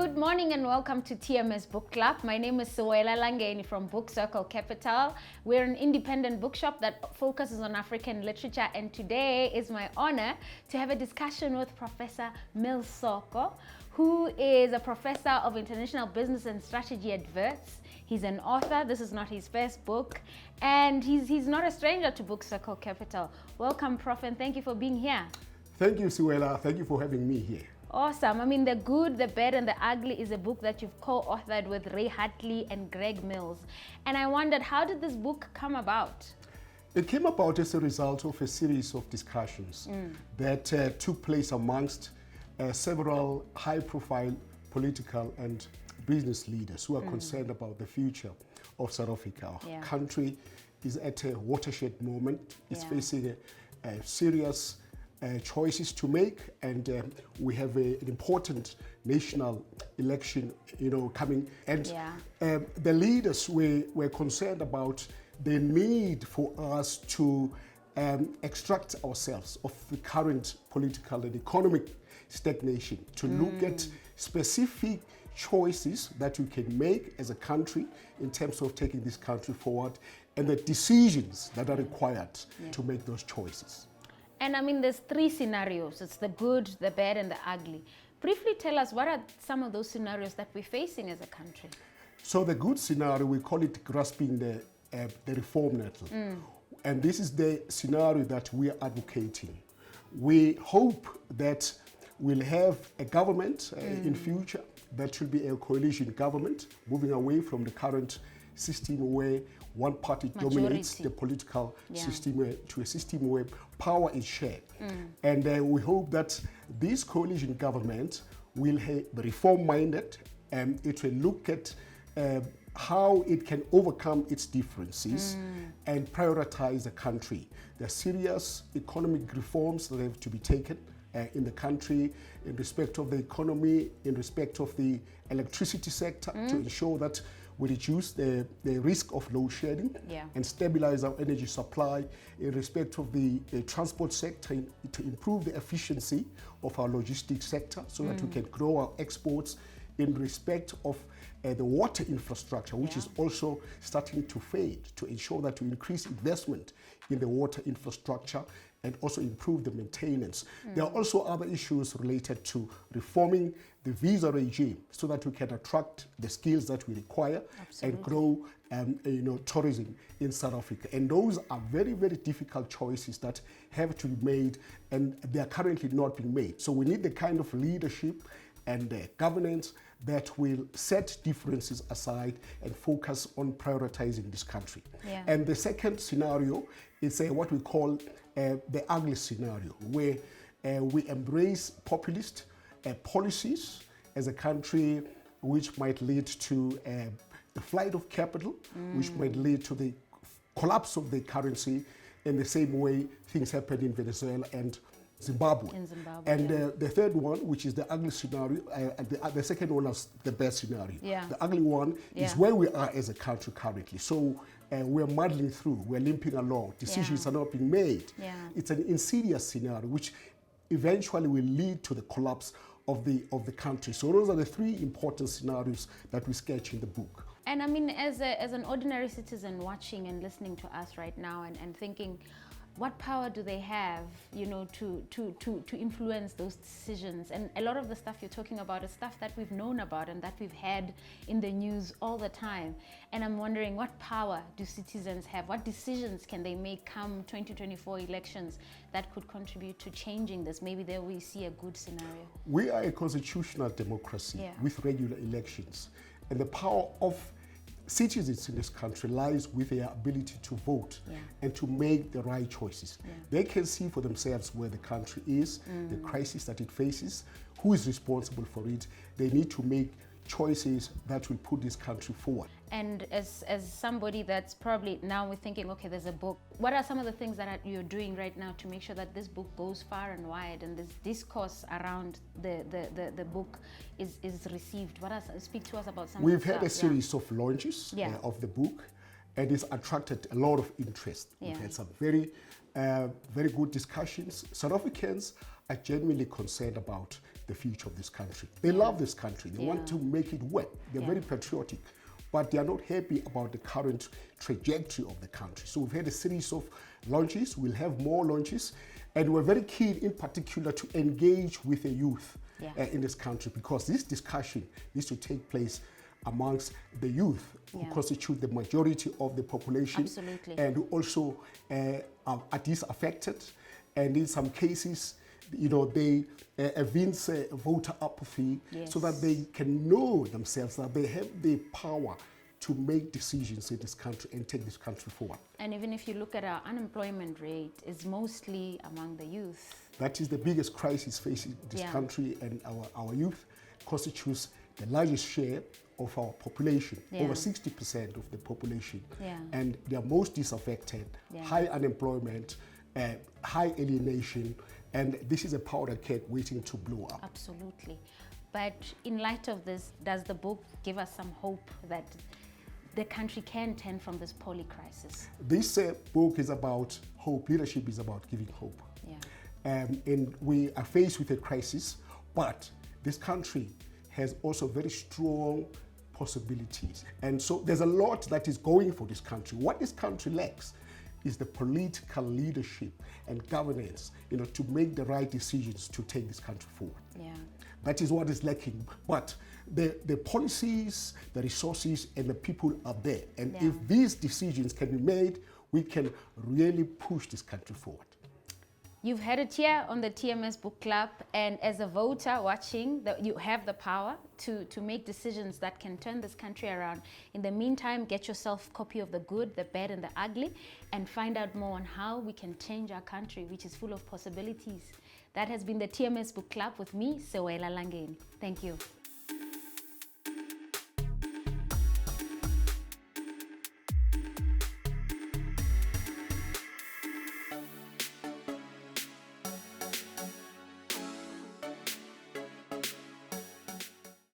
Good morning and welcome to TMS Book Club. My name is Sewela Langeni from Soko Capital. We're an independent bookshop that focuses on African literature, and today is my honor to have a discussion with Professor Soko, who is a professor of international business and strategy at Wits. He's an author. This is not his first book, and he's not a stranger to Soko Capital. Welcome, Prof, and thank you for being here. Thank you, Sewela. Thank you for having me here. Awesome. I mean, The Good, the Bad, and the Ugly is a book that you've co-authored with Ray Hartley and Greg Mills. And I wondered, how did this book come about? It came about as a result of a series of discussions that took place amongst several high-profile political and business leaders who are concerned about the future of South Africa. Our country is at a watershed moment. It's facing a serious choices to make, and we have an important national election, coming. And the leaders were concerned about the need for us to extract ourselves of the current political and economic stagnation, to look at specific choices that we can make as a country in terms of taking this country forward, and the decisions that are required to make those choices. And I mean, there's three scenarios. It's the good, the bad, and the ugly. Briefly tell us, what are some of those scenarios that we're facing as a country? So the good scenario, we call it grasping the reform nettle. And this is the scenario that we are advocating. We hope that we'll have a government in future that should be a coalition government, moving away from the current system where one party dominates the political system, to a system where power is shared. And we hope that this coalition government will be reform-minded, and it will look at how it can overcome its differences and prioritize the country. There are serious economic reforms that have to be taken in the country in respect of the economy, in respect of the electricity sector, to ensure that we reduce the risk of load shedding and stabilize our energy supply, in respect of the transport sector, to improve the efficiency of our logistics sector so that we can grow our exports, in respect of the water infrastructure, which is also starting to fade, to ensure that we increase investment in the water infrastructure and also improve the maintenance. There are also other issues related to reforming the visa regime so that we can attract the skills that we require and grow tourism in South Africa. And those are very, very difficult choices that have to be made, and they are currently not being made. So we need the kind of leadership and governance that will set differences aside and focus on prioritizing this country. And the second scenario is what we call the ugly scenario, where we embrace populist policies as a country, which might lead to the flight of capital, which might lead to the collapse of the currency, in the same way things happened in Venezuela and Zimbabwe. And the third one, which is the ugly scenario, the second one is the best scenario. The ugly one is where we are as a country currently. So we're muddling through, we're limping along, decisions are not being made. It's an insidious scenario which eventually will lead to the collapse of the country. So those are the three important scenarios that we sketch in the book. And I mean, as an ordinary citizen watching and listening to us right now and thinking, what power do they have, to influence those decisions? And a lot of the stuff you're talking about is stuff that we've known about and that we've had in the news all the time. And I'm wondering, what power do citizens have? What decisions can they make come 2024 elections that could contribute to changing this? Maybe there we see a good scenario. We are a constitutional democracy with regular elections. And the power of citizens in this country lies with their ability to vote and to make the right choices. They can see for themselves where the country is, the crisis that it faces, who is responsible for it. They need to make choices that will put this country forward. And as somebody that's probably now we're thinking, okay, there's a book. What are some of the things that you're doing right now to make sure that this book goes far and wide and this discourse around the book is received? Speak to us about some of We've had a series of launches of the book, and it's attracted a lot of interest. We've had some very very good discussions. South Africans are genuinely concerned about the future of this country. They love this country. They want to make it work. They're very patriotic, but they are not happy about the current trajectory of the country. So we've had a series of launches. We'll have more launches, and we're very keen in particular to engage with the youth in this country, because this discussion needs to take place amongst the youth who constitute the majority of the population. Absolutely. And who also are disaffected, and in some cases, you know, they evince voter apathy, so that they can know themselves that they have the power to make decisions in this country and take this country forward. And even if you look at our unemployment rate, it's mostly among the youth. That is the biggest crisis facing this country, and our youth constitutes the largest share of our population, over 60% of the population, and they are most disaffected, high unemployment, high alienation, and this is a powder keg waiting to blow up. Absolutely. But in light of this, does the book give us some hope that the country can turn from this poly crisis? This book is about hope. Leadership is about giving hope. And we are faced with a crisis, but this country has also very strong possibilities. And so there's a lot that is going for this country. What this country lacks is the political leadership and governance, you know, to make the right decisions to take this country forward. That is what is lacking. But the policies, the resources, and the people are there. And if these decisions can be made, we can really push this country forward. You've had it here on the TMS Book Club, and as a voter watching, you have the power to make decisions that can turn this country around. In the meantime, get yourself a copy of The Good, The Bad, and The Ugly, and find out more on how we can change our country, which is full of possibilities. That has been the TMS Book Club with me, Sewela Langeni. Thank you.